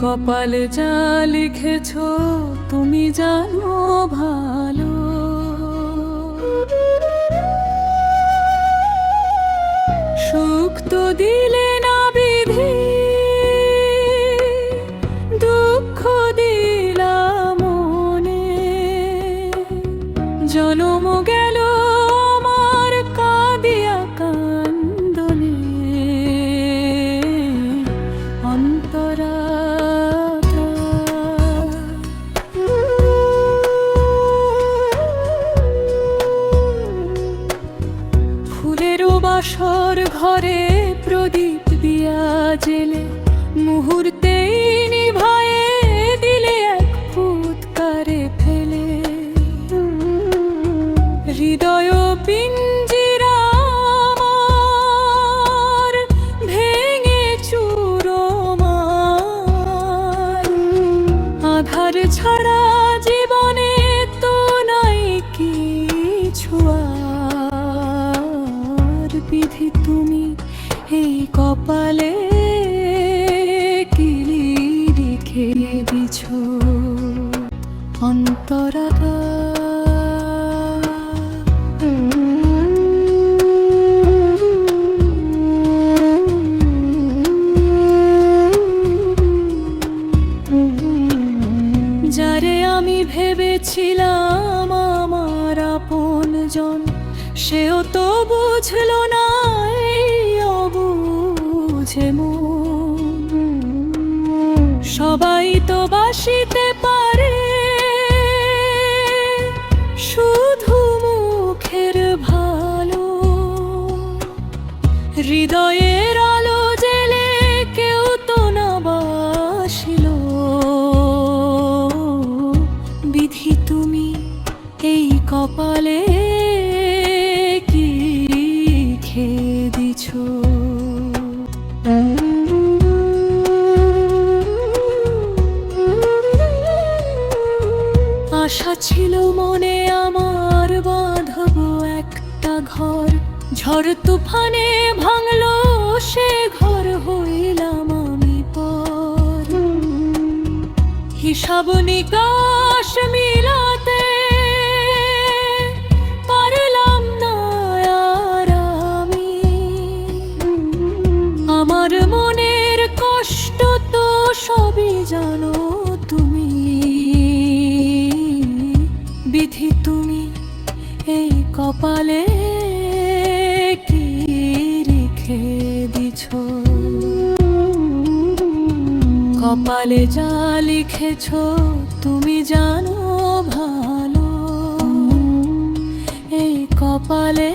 কপালে যা লিখেছো তুমি জানো ভালো। সুখ তো দিলে না বিধি, দুঃখ দিলা মনে। জনম গেল আমার কাঁদিয়া কান্দনে, অন্তরা বাসর ঘরে প্রদীপ দিয়া জেলে মুহূর্তেই নিভায়ে দিলে এক ফুৎকারে ফেলে। হৃদয় পিঞ্জিরা আমার ভেঙে চুরমার। আধার ছাড়া জীবনে তো নাই কিছু বিধি তুমি এই কপালে কি লিখে দিছ অন্তরা। যারে আমি ভেবেছিলাম আমার আপনজন, সেও তো বুঝলো না অবুঝে মন। সবাই তো বাসিতে পারে শুধু মুখের ভালো। হৃদয়ের আলো জেলে কেউ তো না বাসিল। বিধি তুমি এই কপালে দিছো। আশা ছিল মনে আমার বাঁধব একটা ঘর, ঝড় তুফানে ভাঙলো সে ঘর হইলাম আমি পর। হিসাব নিকাশ মিলাতে পারলাম না আর আমি। আমার মনের কষ্ট তো সবই জানো তুমি। বিধি তুমি এই কপালে কি লিখে দিছ। কপালে যা লিখেছ তুমি জানো ভালো। এই কপালে